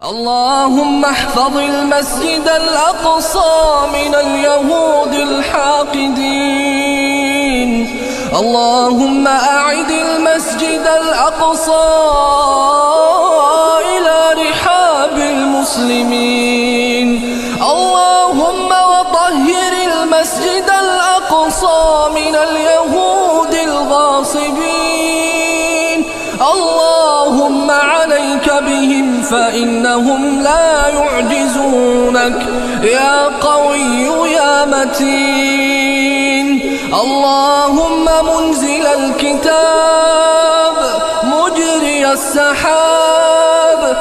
اللهم احفظ المسجد الأقصى من اليهود الحاقدين. اللهم أعد المسجد الأقصى إلى رحاب المسلمين. اللهم وطهر المسجد الأقصى من اليهود الغاصبين. اللهم عليك بهم فإنهم لا يعجزونك يا قوي يا متين. اللهم منزل الكتاب مجري السحاب